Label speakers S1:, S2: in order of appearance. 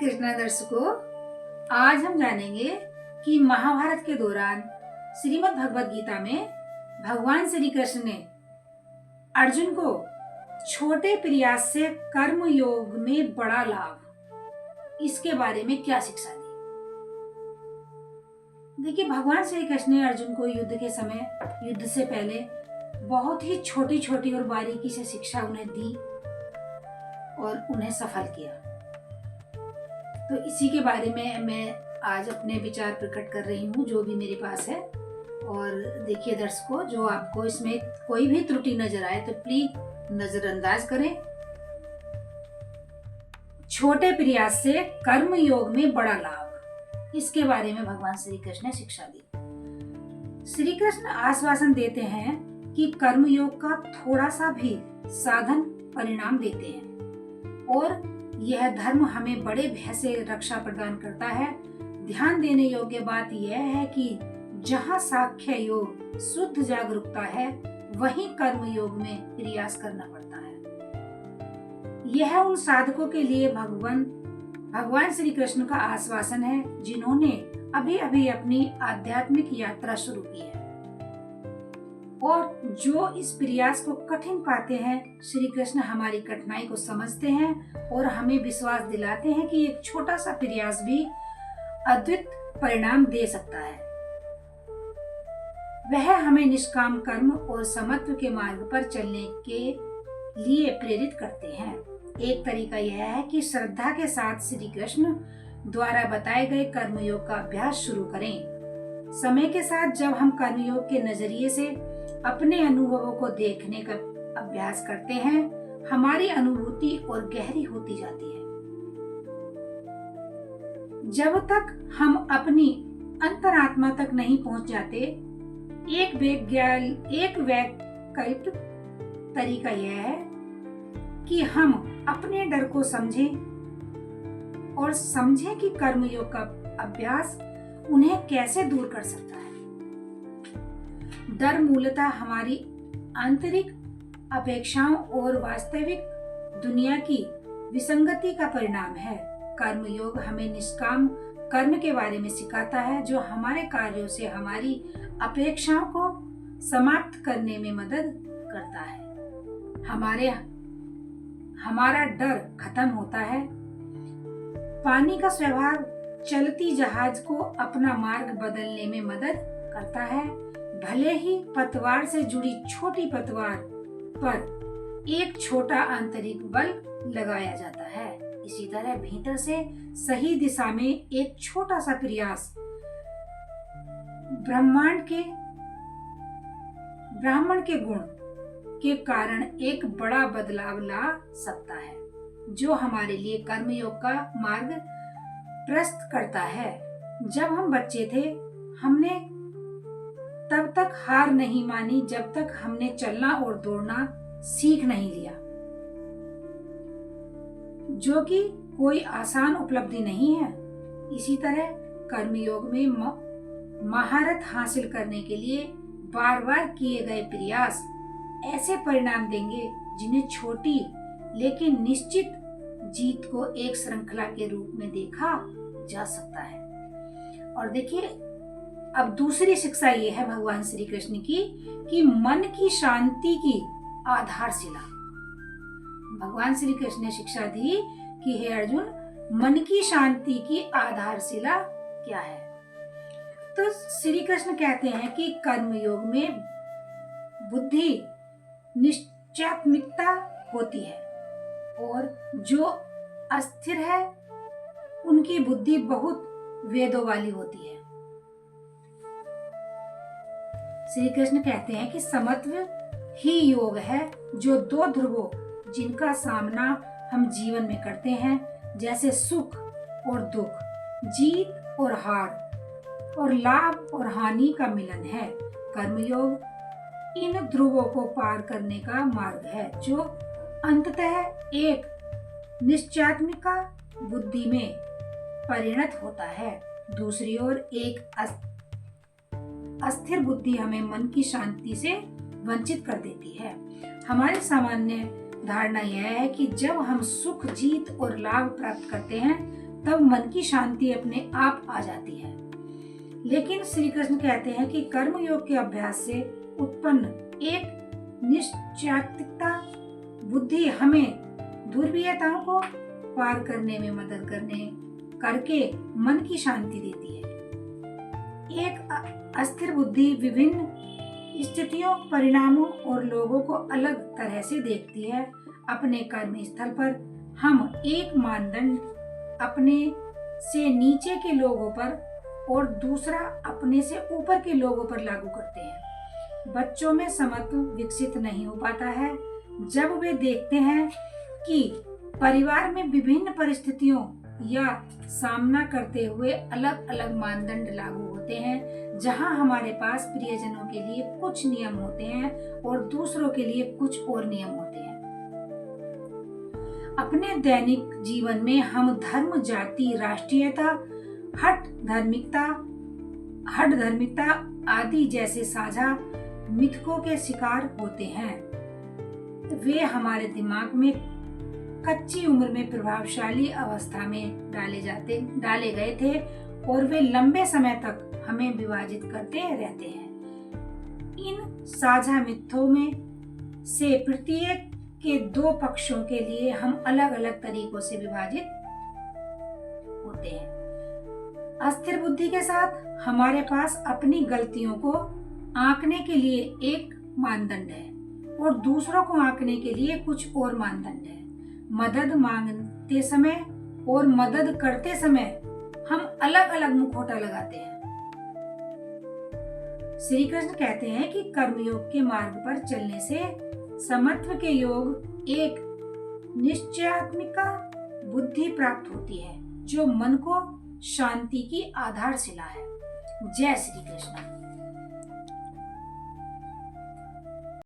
S1: कृष्णा दर्शकों, आज हम जानेंगे कि महाभारत के दौरान श्रीमद् भगवद गीता में भगवान श्री कृष्ण ने अर्जुन को छोटे प्रयास से कर्म योग में बड़ा लाभ, इसके बारे में क्या शिक्षा दी। देखिए, भगवान श्री कृष्ण ने अर्जुन को युद्ध के समय, युद्ध से पहले बहुत ही छोटी छोटी और बारीकी से शिक्षा उन्हें दी और उन्हें सफल किया। तो इसी के बारे में मैं आज अपने विचार प्रकट कर रही हूँ, जो भी मेरे पास है। और देखिए दर्शकों, जो आपको इसमें कोई भी त्रुटि नजर आए तो प्लीज नजरअंदाज करें। छोटे प्रयास से कर्म योग में बड़ा लाभ, इसके बारे में भगवान श्री कृष्ण ने शिक्षा दी। श्री कृष्ण आश्वासन देते हैं कि कर्म योग का थोड़ा सा भी साधन परिणाम देते हैं और यह धर्म हमें बड़े भय से रक्षा प्रदान करता है। ध्यान देने योग्य बात यह है कि जहाँ सांख्य योग शुद्ध जागरूकता है, वहीं कर्म योग में प्रयास करना पड़ता है। यह उन साधकों के लिए भगवान श्री कृष्ण का आश्वासन है जिन्होंने अभी अभी अपनी आध्यात्मिक यात्रा शुरू की है और जो इस प्रयास को कठिन पाते हैं। श्री कृष्ण हमारी कठिनाई को समझते हैं और हमें विश्वास दिलाते हैं कि एक छोटा सा प्रयास भी अद्भुत परिणाम दे सकता है। वह हमें निष्काम कर्म और समत्व के मार्ग पर चलने के लिए प्रेरित करते हैं। एक तरीका यह है कि श्रद्धा के साथ श्री कृष्ण द्वारा बताए गए कर्मयोग का अभ्यास शुरू करें। समय के साथ जब हम कर्मयोग के नजरिए से अपने अनुभवों को देखने का अभ्यास करते हैं, हमारी अनुभूति और गहरी होती जाती है। जब तक हम अपनी अंतरात्मा तक नहीं पहुंच जाते, एक वैकल्पिक तरीका यह है कि हम अपने डर को समझें और समझें कि कर्मयोग का अभ्यास उन्हें कैसे दूर कर सकता है। डर मूलतः हमारी आंतरिक अपेक्षाओं और वास्तविक दुनिया की विसंगति का परिणाम है। कर्मयोग हमें निष्काम कर्म के बारे में सिखाता है, जो हमारे कार्यों से हमारी अपेक्षाओं को समाप्त करने में मदद करता है। हमारा डर खत्म होता है। पानी का स्वभाव चलती जहाज को अपना मार्ग बदलने में मदद करता है। भले ही पतवार से जुड़ी छोटी पतवार पर एक छोटा आंतरिक बल लगाया जाता है, इसी तरह भीतर से सही दिशा में एक छोटा सा प्रयास ब्राह्मण के गुण के कारण एक बड़ा बदलाव ला सकता है, जो हमारे लिए कर्मयोग का मार्ग प्रशस्त करता है। जब हम बच्चे थे, हमने तब तक हार नहीं मानी जब तक हमने चलना और दौड़ना सीख नहीं लिया, जो कि कोई आसान उपलब्धि नहीं है। इसी तरह कर्मयोग में महारत हासिल करने के लिए बार बार किए गए प्रयास ऐसे परिणाम देंगे जिन्हें छोटी लेकिन निश्चित जीत को एक श्रृंखला के रूप में देखा जा सकता है। और देखिए, अब दूसरी शिक्षा ये है भगवान श्री कृष्ण की कि मन की शांति की आधारशिला। भगवान श्री कृष्ण ने शिक्षा दी कि हे अर्जुन, मन की शांति की आधारशिला क्या है। तो श्री कृष्ण कहते हैं कि कर्मयोग में बुद्धि निश्चयात्मिकता होती है और जो अस्थिर है उनकी बुद्धि बहुत वेदों वाली होती है। श्री कृष्ण कहते हैं कि समत्व ही योग है, जो दो ध्रुवों जिनका सामना हम जीवन में करते हैं, जैसे सुख और दुख, जीत और हार और लाभ और हानि का मिलन है। कर्मयोग इन ध्रुवों को पार करने का मार्ग है, जो अंततः एक निश्चयात्मिका बुद्धि में परिणत होता है। दूसरी ओर एक अस्थिर बुद्धि हमें मन की शांति से वंचित कर देती है। हमारी सामान्य धारणा यह है कि जब हम सुख, जीत और लाभ प्राप्त करते हैं तब मन की शांति अपने आप आ जाती है। लेकिन श्री कृष्ण कहते हैं कि कर्म योग के अभ्यास से उत्पन्न एक निश्चयात्मिकता बुद्धि हमें दुर्विधताओं को पार करने में मदद करके मन की शांति देती है। एक अस्थिर बुद्धि विभिन्न स्थितियों, परिणामों और लोगों को अलग तरह से देखती है। अपने कर्म स्थल पर हम एक मानदंड अपने से नीचे के लोगों पर और दूसरा अपने से ऊपर के लोगों पर लागू करते हैं। बच्चों में समत्व विकसित नहीं हो पाता है जब वे देखते हैं कि परिवार में विभिन्न परिस्थितियों या सामना करते हुए अलग अलग मानदंड लागू होते हैं, जहां हमारे पास प्रियजनों के लिए कुछ नियम होते हैं और दूसरों के लिए कुछ और नियम होते हैं। अपने दैनिक जीवन में हम धर्म, जाति, राष्ट्रीयता, हठ धार्मिकता आदि जैसे साझा मिथकों के शिकार होते हैं। वे हमारे दिमाग में कच्ची उम्र में प्रभावशाली अवस्था में डाले गए थे और वे लंबे समय तक हमें विभाजित करते रहते हैं। इन साझा मिथकों में से प्रत्येक के दो पक्षों के लिए हम अलग अलग तरीकों से विभाजित होते हैं। अस्थिर बुद्धि के साथ हमारे पास अपनी गलतियों को आंकने के लिए एक मानदंड है और दूसरों को आंकने के लिए कुछ और मानदंड है। मदद मांगते समय और मदद करते समय हम अलग अलग मुखौटा लगाते हैं। श्री कृष्ण कहते हैं कि कर्मयोग के मार्ग पर चलने से समत्व के योग एक निश्चयात्मिका बुद्धि प्राप्त होती है जो मन को शांति की आधारशिला है। जय श्री कृष्ण।